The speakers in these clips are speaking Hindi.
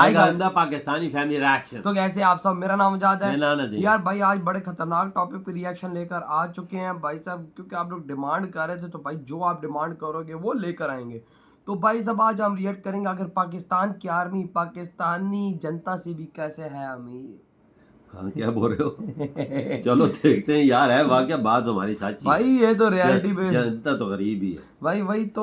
Pakistani family reaction. तो कैसे आप सब, मेरा नाम आजाद है यार भाई। आज बड़े खतरनाक टॉपिक पे रिएक्शन लेकर आ चुके हैं भाई साहब, क्योंकि आप लोग डिमांड कर रहे थे, तो भाई जो आप डिमांड करोगे वो लेकर आएंगे। तो भाई साहब आज हम रिएक्ट करेंगे आखिर पाकिस्तान की आर्मी पाकिस्तानी जनता से भी कैसे है अमीर। हाँ क्या बोल रहे हो? चलो देखते हैं यार, है वाकया बात हमारी सच्ची भाई, ये तो रियलिटी पे जनता तो गरीब ही है भाई। वही तो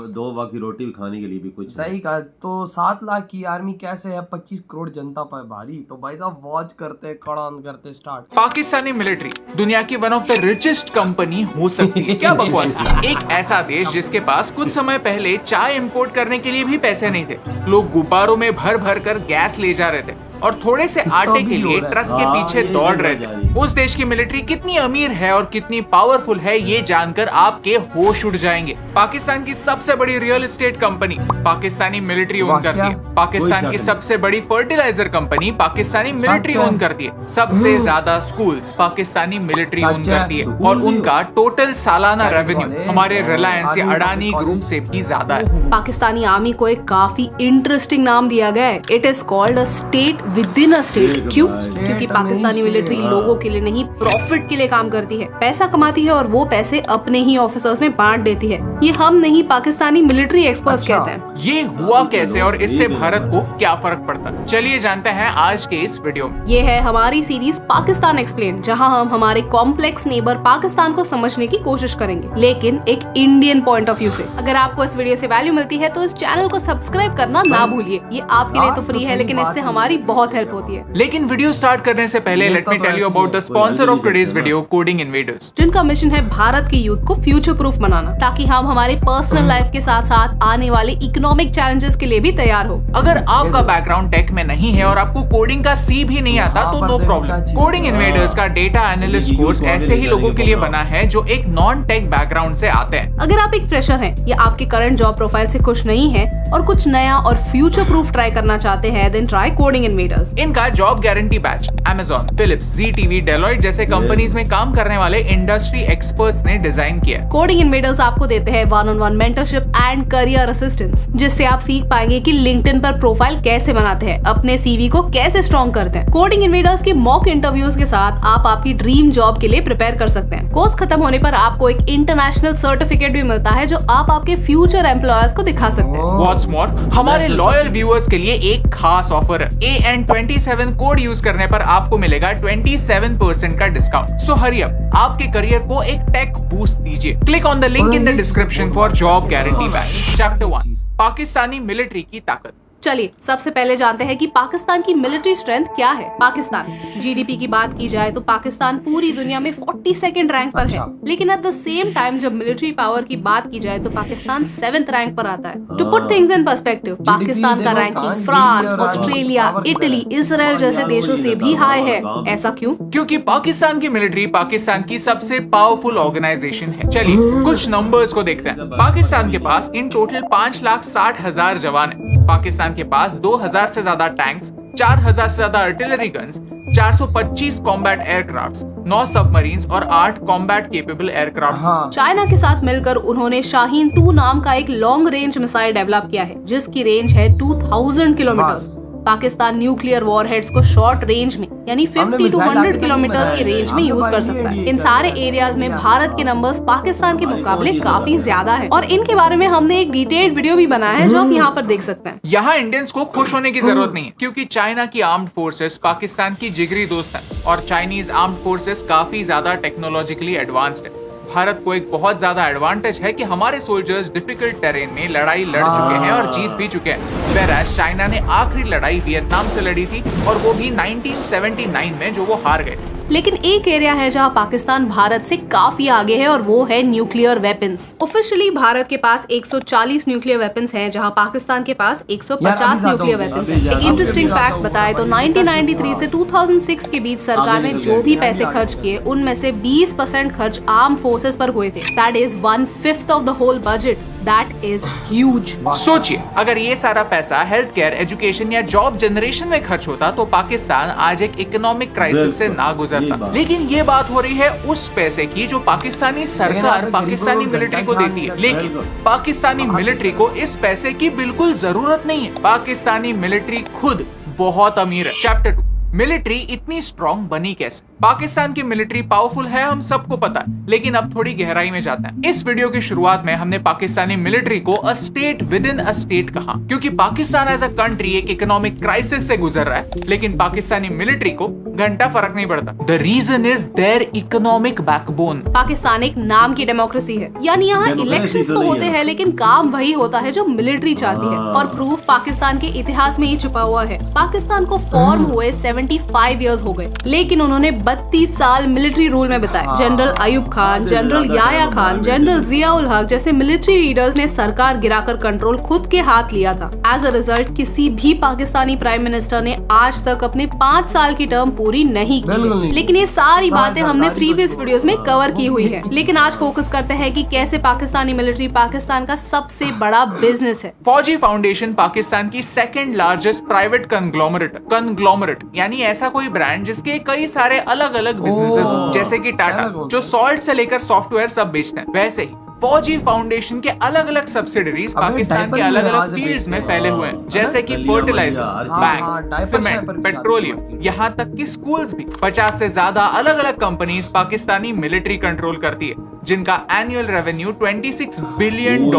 दो वक्त की रोटी भी खाने के लिए भी कुछ सही कहा। तो 7 लाख की आर्मी कैसे है 25 करोड़ जनता पर भारी। तो भाई साहब वॉच करते कड़ान करते स्टार्ट। पाकिस्तानी मिलिट्री दुनिया की one of the richest company हो सकती है। क्या बकवास। एक ऐसा देश जिसके पास कुछ समय पहले चाय इंपोर्ट करने के लिए भी पैसे नहीं थे, लोग गुब्बारों में भर भर कर गैस ले जा रहे थे और थोड़े से आटे के लिए ट्रक के पीछे दौड़ रहे थे। उस देश की मिलिट्री कितनी अमीर है और कितनी पावरफुल है ये जानकर आपके होश उड़ जाएंगे। पाकिस्तान की सबसे बड़ी real estate company Pakistani military own करती है। पाकिस्तान की सबसे बड़ी fertiliser company Pakistani military own करती है। सबसे ज्यादा स्कूल्स पाकिस्तानी मिलिट्री ओन करती है और उनका टोटल सालाना रेवेन्यू हमारे रिलायंस या अडानी ग्रुप से भी ज्यादा है। पाकिस्तानी आर्मी को एक काफी इंटरेस्टिंग नाम दिया गया है। It is called a state with in a state. क्यों? क्योंकि पाकिस्तानी मिलिट्री लोगों के लिए नहीं, प्रॉफिट के लिए काम करती है, पैसा कमाती है और वो पैसे अपने ही ऑफिसर्स में बांट देती है। ये हम नहीं, पाकिस्तानी मिलिट्री एक्सपर्ट्स कहते हैं। ये हुआ कैसे और इससे भारत को क्या फर्क पड़ता है, चलिए जानते हैं आज के इस वीडियो में। ये है हमारी सीरीज पाकिस्तान एक्सप्लेन, जहां हम हमारे कॉम्प्लेक्स नेबर पाकिस्तान को समझने की कोशिश करेंगे, लेकिन एक इंडियन पॉइंट ऑफ व्यू से। अगर आपको इस वीडियो से वैल्यू मिलती है तो इस चैनल को सब्सक्राइब करना ना भूलिए। ये आपके लिए तो फ्री है, लेकिन इससे हमारी बहुत हेल्प होती है। लेकिन वीडियो स्टार्ट करने से पहले let me tell you about the sponsor of today's video, coding invaders, जिनका मिशन है भारत के यूथ को फ्यूचर प्रूफ बनाना, ताकि हम हमारे पर्सनल लाइफ के साथ साथ आने वाले इकोनॉमिक चैलेंजेस के लिए भी तैयार हो। अगर आपका बैकग्राउंड टेक में नहीं है और आपको कोडिंग का सी भी नहीं आता तो नो प्रॉब्लम। कोडिंग इन्वेडर्स का डेटा एनालिस्ट कोर्स ऐसे ही लोगों के लिए बना है जो एक नॉन टेक बैकग्राउंड से आते हैं। अगर आप एक फ्रेशर हैं या आपके करंट जॉब प्रोफाइल से खुश नहीं है और कुछ नया और फ्यूचर प्रूफ ट्राई करना चाहते हैं, देन ट्राई कोडिंग इन्वेडर्स। इनका job guarantee batch Amazon, Philips, ZTV, Deloitte जैसे कंपनीज में काम करने वाले इंडस्ट्री एक्सपर्ट्स ने डिजाइन किया। कोडिंग इन्वेडर्स आपको देते हैं 1-on-1 mentorship and career assistance, जिससे आप सीख पाएंगे कि लिंक्डइन पर प्रोफाइल कैसे बनाते हैं, अपने सीवी को कैसे स्ट्रॉन्ग करते हैं। कोडिंग इन्वेडर्स के मॉक इंटरव्यूज के साथ आप आपकी ड्रीम जॉब के लिए प्रिपेयर कर सकते हैं। कोर्स खत्म होने पर आपको एक इंटरनेशनल सर्टिफिकेट भी मिलता है जो आप आपके फ्यूचर एम्प्लॉयर्स को दिखा सकते हैं। What's more, हमारे लॉयल व्यूअर्स के लिए एक खास ऑफर है। AN27 कोड यूज करने पर आपको मिलेगा 27% का डिस्काउंट। सो हरी अप, आपके करियर को एक टेक बूस्ट दीजिए। Click on the link in the description for job guarantee batch. Chapter 1, Pakistani military की ताकत। चलिए सबसे पहले जानते हैं कि पाकिस्तान की मिलिट्री स्ट्रेंथ क्या है। पाकिस्तान जीडीपी की बात की जाए तो पाकिस्तान पूरी दुनिया में 42nd रैंक पर है, लेकिन एट द सेम टाइम जब मिलिट्री पावर की बात की जाए तो पाकिस्तान 7th रैंक पर आता है। To put things in perspective, Pakistan का ranking France, Australia, Italy, Israel जैसे देशों से भी हाई है। ऐसा क्यों? क्योंकि पाकिस्तान की मिलिट्री पाकिस्तान की सबसे पावरफुल ऑर्गेनाइजेशन है। चलिए कुछ नंबर्स को देखते हैं। पाकिस्तान के पास इन टोटल 5,60,000 जवान है। पाकिस्तान के पास 2000 से ज्यादा टैंक्स, 4000 से ज्यादा artillery guns, 425 combat aircrafts, 9 submarines और 8 कॉम्बैट केपेबल एयरक्राफ्ट्स। चाइना के साथ मिलकर उन्होंने शाहीन 2 नाम का एक लॉन्ग रेंज मिसाइल डेवलप किया है, जिसकी रेंज है 2000 किलोमीटर। पाकिस्तान न्यूक्लियर वॉरहेड्स को शॉर्ट रेंज में यानी 50 to 100 किलोमीटर्स की रेंज में यूज कर सकता है। इन सारे एरियाज में भारत के नंबर्स पाकिस्तान के मुकाबले काफी ज्यादा है और इनके बारे में हमने एक डिटेल्ड वीडियो भी बनाया है जो आप यहाँ पर देख सकते हैं। यहाँ इंडियंस को खुश होने की जरूरत नहीं है, क्योंकि चाइना की आर्म्ड फोर्सेस पाकिस्तान की जिगरी दोस्त है और चाइनीज आर्म्ड फोर्सेस काफी ज्यादा टेक्नोलॉजिकली एडवांस्ड है। भारत को एक बहुत ज्यादा एडवांटेज है कि हमारे सोल्जर्स डिफिकल्ट टेरेन में लड़ाई लड़ चुके हैं और जीत भी चुके हैं। वेराज चाइना ने आखिरी लड़ाई वियतनाम से लड़ी थी और वो भी 1979 में, जो वो हार गए। लेकिन एक एरिया है जहां पाकिस्तान भारत से काफी आगे है और वो है न्यूक्लियर वेपन्स। ऑफिशियली भारत के पास 140 न्यूक्लियर वेपन्स हैं, जहां पाकिस्तान के पास 150 न्यूक्लियर वेपन्स हैं। एक इंटरेस्टिंग फैक्ट बताए तो 1993 से 2006 के बीच सरकार ने जो भी पैसे खर्च किए उनमें से 20% खर्च आर्म फोर्सेस पर हुए थे। That is 1/5 of the whole budget. That is huge. सोचिए, अगर ये सारा पैसा हेल्थ केयर, एजुकेशन या जॉब जनरेशन में खर्च होता तो पाकिस्तान आज एक इकोनॉमिक क्राइसिस से ना गुजरता। लेकिन ये बात हो रही है उस पैसे की जो पाकिस्तानी सरकार पाकिस्तानी मिलिट्री को देती है। लेकिन पाकिस्तानी मिलिट्री को इस पैसे की बिल्कुल जरूरत नहीं है। पाकिस्तानी मिलिट्री खुद बहुत अमीर है। चैप्टर 2, मिलिट्री इतनी स्ट्रॉन्ग बनी कैसे? पाकिस्तान की मिलिट्री पावरफुल है, हम सबको पता है, लेकिन अब थोड़ी गहराई में जाते हैं। इस वीडियो की शुरुआत में हमने पाकिस्तानी मिलिट्री को a state with in a state कहा, क्योंकि पाकिस्तान एज अ कंट्री एक इकोनॉमिक क्राइसिस से गुजर रहा है, लेकिन पाकिस्तानी मिलिट्री को घंटा फर्क नहीं पड़ता। The reason is their economic backbone. Pakistan एक नाम की डेमोक्रेसी है, यानी यहाँ इलेक्शंस तो होते हैं लेकिन काम वही होता है जो मिलिट्री चाहती है, और प्रूफ पाकिस्तान के इतिहास में ही छुपा हुआ है। पाकिस्तान को फॉर्म हुए 75 इयर्स हो गए, लेकिन उन्होंने 32 साल मिलिट्री रूल में बिताए। General Ayub Khan, general Yahya Khan, general Ziaul Haq जैसे मिलिट्री लीडर्स ने सरकार गिराकर कंट्रोल खुद के हाथ लिया था। एज अ रिजल्ट किसी भी पाकिस्तानी प्राइम मिनिस्टर ने आज तक अपने 5 साल की टर्म पूरी नहीं की है। लेकिन ये सारी बातें हमने प्रीवियस वीडियोस में कवर की हुई है। लेकिन आज फोकस करते हैं कि कैसे पाकिस्तानी मिलिट्री पाकिस्तान का सबसे बड़ा बिजनेस है। फौजी फाउंडेशन पाकिस्तान की सेकंड लार्जेस्ट प्राइवेट कंग्लोमरेट यानी ऐसा कोई ब्रांड जिसके कई सारे अलग अलग बिजनेसेस हो, जैसे कि टाटा जो सॉल्ट से लेकर सॉफ्टवेयर सब बेचते हैं, वैसे ही फौजी फाउंडेशन के अलग अलग सब्सिडरीज पाकिस्तान के अलग अलग फील्ड्स में फैले हुए हैं, जैसे कि फर्टिलाइजर्स, बैंक्स, सीमेंट, पेट्रोलियम, यहाँ तक कि स्कूल्स भी। 50 से ज्यादा अलग अलग कंपनीज पाकिस्तानी मिलिट्री कंट्रोल करती है, जिनका एनुअल रेवेन्यू $26 बिलियन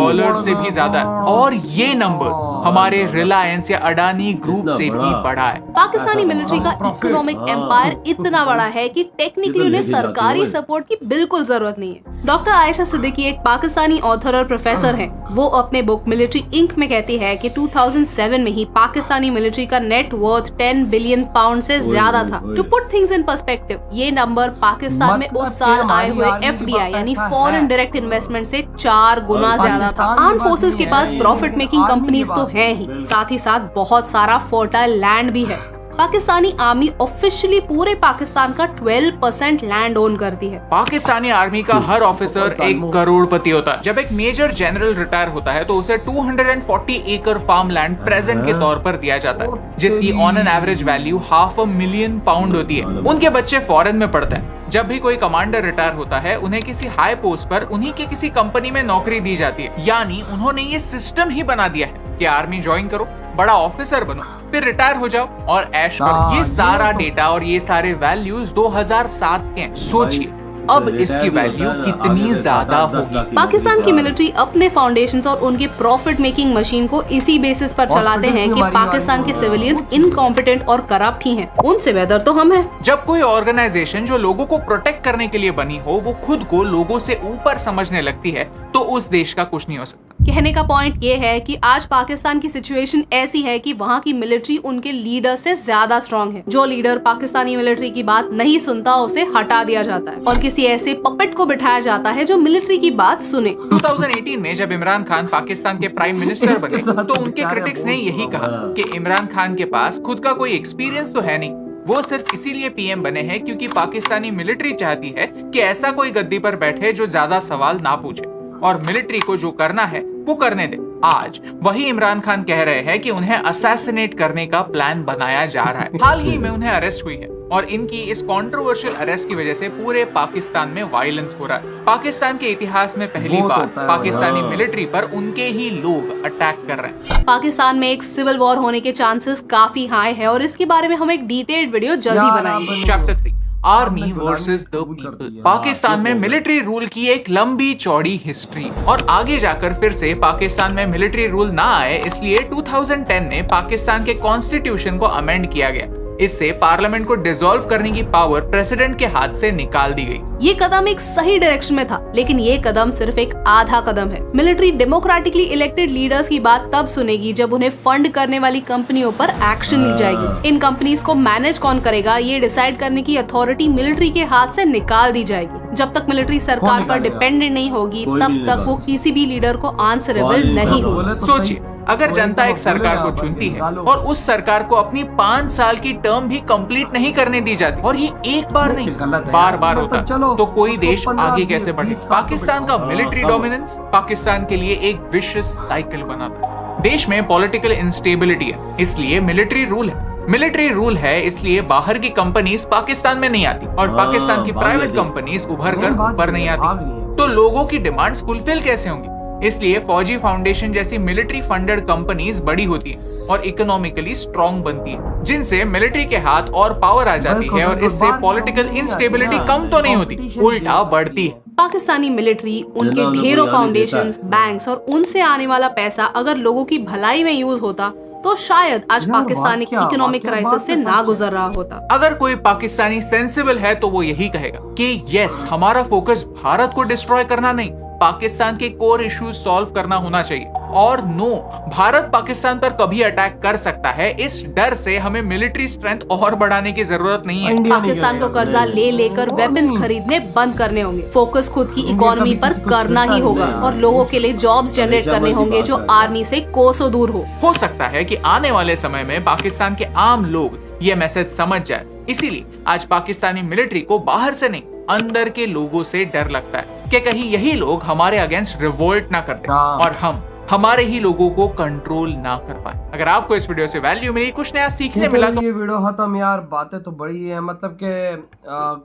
से भी ज्यादा है, और ये नंबर हमारे रिलायंस या अडानी ग्रुप से भी बड़ा है। पाकिस्तानी मिलिट्री का इकोनॉमिक एम्पायर इतना बड़ा है कि टेक्निकली उन्हें सरकारी सपोर्ट की बिल्कुल जरूरत नहीं है। डॉक्टर आयशा सिद्दीकी एक पाकिस्तानी ऑथर और प्रोफेसर हैं। वो अपने बुक मिलिट्री इंक में कहती है कि 2007 में ही पाकिस्तानी मिलिट्री का नेट वर्थ 10 बिलियन पाउंड से ज्यादा था। To put things in perspective, ये नंबर पाकिस्तान में उस साल आए हुए FDI यानी फॉरेन डायरेक्ट इन्वेस्टमेंट से 4 गुना ज्यादा था। आर्म फोर्सेस के पास प्रॉफिट मेकिंग कंपनीज तो है ही, साथ ही साथ बहुत सारा फर्टाइल लैंड भी है। पाकिस्तानी आर्मी ऑफिशियली पूरे पाकिस्तान का 12% लैंड ओन करती है। पाकिस्तानी आर्मी का हर ऑफिसर एक करोड़पति होता है। जब एक मेजर जनरल रिटायर होता है तो उसे 240 एकड़ फार्म लैंड प्रेजेंट के तौर पर दिया जाता है, जिसकी on an average value $500,000 pound होती है। उनके बच्चे फॉरेन में पढ़ते हैं। जब भी कोई कमांडर रिटायर होता है, उन्हें किसी हाई पोस्ट पर उन्हीं के किसी कंपनी में नौकरी दी जाती है। यानी उन्होंने ये सिस्टम ही बना दिया है कि आर्मी ज्वाइन करो, बड़ा ऑफिसर बनो, फिर रिटायर हो जाओ और ऐश करो। ये सारा डेटा और ये सारे वैल्यूज 2007 के हैं। सोचिए अब इसकी वैल्यू कितनी ज्यादा होगी। पाकिस्तान की मिलिट्री अपने फाउंडेशंस और उनके प्रॉफिट मेकिंग मशीन को इसी बेसिस पर चलाते हैं कि पाकिस्तान के सिविलियंस इनकॉम्पिटेंट और करप्ट ही हैं। उनसे बेहतर तो हम हैं। जब कोई ऑर्गेनाइजेशन जो लोगों को प्रोटेक्ट करने के लिए बनी हो वो खुद को लोगों से ऊपर समझने लगती है तो उस देश का कुछ नहीं हो सकता। कहने का पॉइंट ये है कि आज पाकिस्तान की सिचुएशन ऐसी है कि वहाँ की मिलिट्री उनके लीडर से ज्यादा स्ट्रांग है। जो लीडर पाकिस्तानी मिलिट्री की बात नहीं सुनता उसे हटा दिया जाता है और किसी ऐसे पपेट को बिठाया जाता है जो मिलिट्री की बात सुने। 2018 में जब इमरान खान पाकिस्तान के प्राइम मिनिस्टर बने तो उनके क्रिटिक्स ने यही कहा कि इमरान खान के पास खुद का कोई एक्सपीरियंस तो है नहीं, वो सिर्फ इसीलिए पीएम बने हैं क्योंकि पाकिस्तानी मिलिट्री चाहती है कि ऐसा कोई गद्दी पर बैठे जो ज्यादा सवाल ना पूछे और मिलिट्री को जो करना है वो करने दे। आज वही इमरान खान कह रहे हैं कि उन्हें असैसिनेट करने का प्लान बनाया जा रहा है। हाल ही में उन्हें अरेस्ट हुई है और इनकी इस कंट्रोवर्शियल अरेस्ट की वजह से पूरे पाकिस्तान में वायलेंस हो रहा है। पाकिस्तान के इतिहास में पहली बार पाकिस्तानी मिलिट्री पर उनके ही लोग अटैक कर रहे हैं। पाकिस्तान में एक सिविल वॉर होने के चांसेस काफी हाई है और इसके बारे में हम एक डिटेल्ड वीडियो जल्दी बनाएंगे। Chapter 3 army versus the people. Pakistan में मिलिट्री रूल की एक लंबी चौड़ी हिस्ट्री और आगे जाकर फिर से पाकिस्तान में मिलिट्री रूल ना आए इसलिए 2010 में पाकिस्तान के कॉन्स्टिट्यूशन को अमेंड किया गया। इससे पार्लियामेंट को डिसॉल्व करने की पावर प्रेसिडेंट के हाथ से निकाल दी गई। ये कदम एक सही डायरेक्शन में था, लेकिन ये कदम सिर्फ एक आधा कदम है। मिलिट्री डेमोक्रेटिकली इलेक्टेड लीडर्स की बात तब सुनेगी जब उन्हें फंड करने वाली कंपनियों पर एक्शन ली जाएगी। इन कंपनीज को मैनेज कौन करेगा ये डिसाइड करने की अथॉरिटी मिलिट्री के हाथ से निकाल दी जाएगी। जब तक मिलिट्री सरकार पर डिपेंडेंट नहीं होगी तब तक वो किसी भी लीडर को आंसरेबल नहीं होगी। सोचिए अगर जनता एक सरकार को चुनती है और उस सरकार को अपनी 5 साल की टर्म भी कंप्लीट नहीं करने दी जाती, और ये एक बार नहीं बार बार होता, तो कोई देश आगे कैसे बढ़े? पाकिस्तान का मिलिट्री डोमिनेंस पाकिस्तान के लिए एक विशियस साइकिल बना था। देश में पॉलिटिकल इंस्टेबिलिटी है, इसलिए मिलिट्री रूल है। मिलिट्री रूल है इसलिए बाहर की कंपनीज पाकिस्तान में नहीं आती और पाकिस्तान की प्राइवेट कंपनीज उभर कर ऊपर नहीं आती। तो लोगों की डिमांड्स फुलफिल कैसे होंगी? इसलिए फौजी फाउंडेशन जैसी मिलिट्री फंडेड कंपनीज बड़ी होती है और इकोनॉमिकली स्ट्रॉन्ग बनती है, जिनसे मिलिट्री के हाथ और पावर आ जाती है और इससे पॉलिटिकल इंस्टेबिलिटी कम तो नहीं होती, उल्टा बढ़ती है। पाकिस्तानी मिलिट्री, उनके ढेरों फाउंडेशंस, बैंक्स और उनसे आने वाला पैसा अगर लोगों की भलाई में यूज होता तो शायद आज पाकिस्तान एक इकोनॉमिक क्राइसिस से ना गुजर रहा होता। अगर कोई पाकिस्तानी सेंसिबल है तो वो यही कहेगा कि यस, हमारा फोकस भारत को डिस्ट्रॉय करना नहीं, पाकिस्तान के कोर इश्यूज सॉल्व करना होना चाहिए। और नो, भारत पाकिस्तान पर कभी अटैक कर सकता है, इस डर से हमें मिलिट्री स्ट्रेंथ और बढ़ाने की जरूरत नहीं है। पाकिस्तान को कर्जा ले लेकर वेपन्स खरीदने बंद करने होंगे, फोकस खुद की इकोनॉमी पर करना ही होगा और लोगों के लिए जॉब्स जनरेट करने होंगे जो आर्मी से कोसों दूर हो सकता है कि आने वाले समय में पाकिस्तान के आम लोग ये मैसेज समझ जाए, इसीलिए आज पाकिस्तानी मिलिट्री को बाहर से नहीं, अंदर के लोगों से डर लगता है कि कहीं यही लोग हमारे अगेंस्ट रिवोल्ट ना कर दें और हम हमारे ही लोगों को कंट्रोल ना कर पाए। अगर आपको इस वीडियो से वैल्यू मिली, कुछ नया सीखने मिला तो ये वीडियो खत्म यार। बातें तो बड़ी है, मतलब कि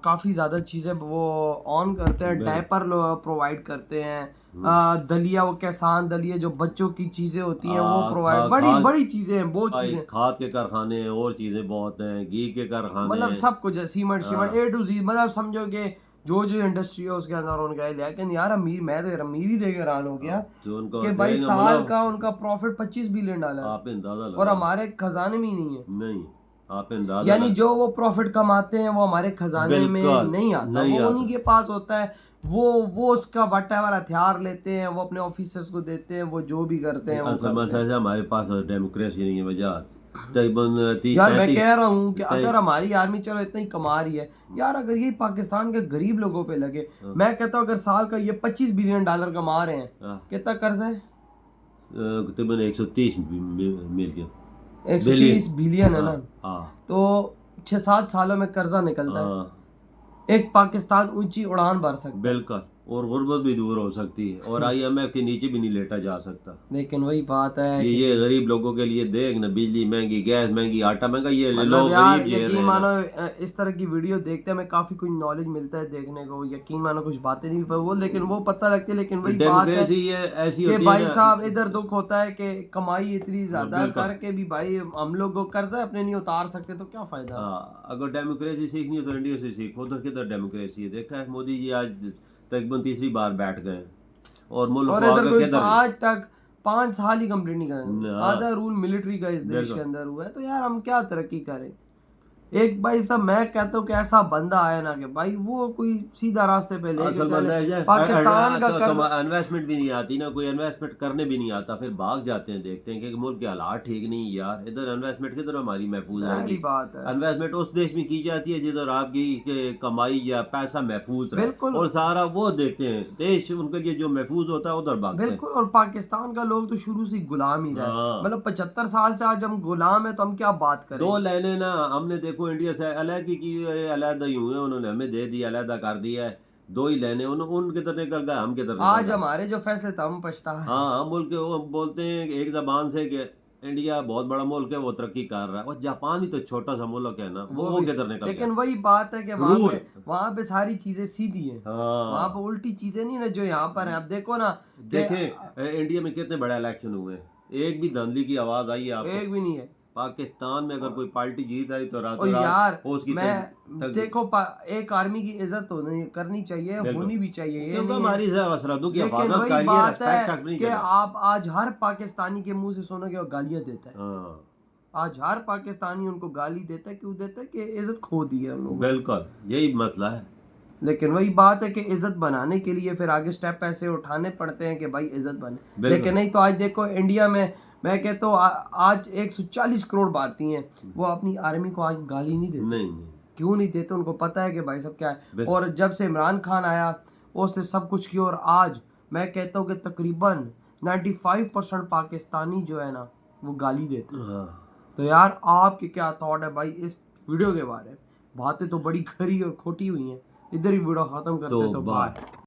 काफी ज्यादा चीजें वो ऑन करते हैं, डायपर प्रोवाइड करते हैं, दलिया, वो किसान दलिया जो बच्चों की चीजें होती हैं वो प्रोवाइड, बड़ी बड़ी चीजें हैं, बहुत चीजें, खाद के कारखाने और चीजें बहुत हैं, घी के कारखाने, मतलब सब कुछ है, सीमेंट A to Z, मतलब समझो कि जो इंडस्ट्री है उसके अंदर उनका है। लेकिन यार मैं तो अमीर ही देख हैरान हो गया कि भाई साल का उनका प्रॉफिट $25 बिलियन, आप अंदाजा और हमारे खजाने में ही नहीं है। नहीं, आप अंदाजा, यानी जो वो प्रॉफिट कमाते हैं वो हमारे खजाने में नहीं आता, वो उन्हीं के पास होता है। वो उसका व्हाटएवर हथियार लेते हैं, वो अपने ऑफिसर्स को देते हैं, वो जो भी करते हैं वो करते हैं। हमारे पास डेमोक्रेसी नहीं है वजह। यार मैं कह रहा हूँ कि अगर हमारी आर्मी चलो इतना ही कमा रही है यार, अगर ये पाकिस्तान के गरीब लोगों पे लगे, मैं कहता हूँ अगर साल का ये $25 बिलियन कमा रहे हैं, कितना कर्जा है? तकरीबन 130 मिलियन, 130 बिलियन है ना, तो 6-7 सालों में कर्जा निकलता है। एक पाकिस्तान ऊंची उड़ान भर सकता है, बिल्कुल, और गुर्बत भी दूर हो सकती है और IMF के नीचे भी नहीं लेटा जा सकता। लेकिन वही बात है ये गरीब लोगों के लिए देख ना, बिजली महंगी, गैस महंगी, आटा महंगा, ये मतलब लोग गरीब जी यकीन मानो इस तरह की वीडियो देखते हैं हमें काफी कुछ नॉलेज मिलता है देखने को, यकीन मानो कुछ बातें नहीं वो, लेकिन वो पता लगती है। लेकिन वही बात है ऐसी कि भाई साहब इधर दुख होता है कि कमाई इतनी ज्यादा करके भी भाई हम लोग को कर्जा अपने नहीं उतार सकते, तो क्या फायदा। अगर डेमोक्रेसी सीखनी है तो इंडिया से सीखो, तो किधर डेमोक्रेसी है? देखा है मोदी जी आज तकरीबन तीसरी बार बैठ गए और मुल्क आज तक 5 साल ही कंप्लीट नहीं करें, आधा रूल मिलिट्री का इस देश के अंदर हुआ है, तो यार हम क्या तरक्की करें। एक भाई साहब मैं कहता हूँ कि ऐसा बंदा आया ना कि भाई वो कोई सीधा रास्ते पे लेके चले। पाकिस्तान का इन्वेस्टमेंट भी नहीं आती ना, कोई इन्वेस्टमेंट करने भी नहीं आता, फिर भाग जाते हैं, देखते हैं कि मुल्क के हालात ठीक नहीं यार, इधर इन्वेस्टमेंट किधर हमारी महफूज रहेगी। इन्वेस्टमेंट उस देश में की जाती है जिधर आपकी कमाई या पैसा महफूज रहे, और सारा वो देखते हैं देश उनके लिए जो महफूज होता है उधर भागते हैं। बिल्कुल, और पाकिस्तान का लोग तो शुरू से गुलाम ही रहे, मतलब 75 साल से आज हम गुलाम है, तो हम क्या बात करें। 2 लाइनें ना हमने देखो इंडिया से अलग की अलहदा ही हुए, उन्होंने हमें दे दिया, अलहदा कर दिया है, 2 ही लाइनें, उनके तरह निकल गए, हम के तरह आज हमारे जो फैसले थे हम पछता है। हाँ, मुल्क वो बोलते हैं एक जबान से कि इंडिया बहुत बड़ा मुल्क है, वो तरक्की कर रहा है, और जापान भी तो छोटा सा मुल्क है ना, वो किधर निकल गया। लेकिन वही बात है कि वहाँ पे सारी चीजें सीधी हैं, वहाँ पे उल्टी चीजें नहीं ना जो यहाँ पर है। अब देखो ना, देखें इंडिया में कितने बड़े इलेक्शन हुए, एक भी धांधली की आवाज आई है आपको? एक भी नहीं है। पाकिस्तान में अगर कोई पार्टी जीत आई तो रातों रात उसकी देखो एक आर्मी की इज्जत तो नहीं करनी चाहिए, होनी भी चाहिए, ये नहीं हमारी सरहदों की हिफाजत का ये रिस्पेक्ट नहीं कि आप आज हर पाकिस्तानी के मुंह से सुनोगे वो गालियां देता है। आज हर पाकिस्तानी उनको गाली देता है, क्यों देता है? कि इज्जत खो दी है उन लोगों। बिल्कुल यही मसला है। लेकिन वही बात है कि इज्जत बनाने के लिए फिर आगे स्टेप ऐसे उठाने पड़ते हैं कि भाई इज्जत बने, लेकिन नहीं तो आज देखो इंडिया में मैं कहता हूँ आज 140 करोड़ भारतीय हैं, वो अपनी आर्मी को आज गाली नहीं देते। नहीं। क्यों नहीं देते? उनको पता है कि भाई सब क्या है। और जब से इमरान खान आया उसने सब कुछ किया, और आज मैं कहता हूँ कि तकरीबन 95% पाकिस्तानी जो है ना वो गाली देते हैं। हाँ। तो यार आपके क्या थॉट है भाई इस वीडियो के बारे में? बातें तो बड़ी खरी और खोटी हुई हैं। इधर ही वीडियो खत्म करते हैं, तो बाय।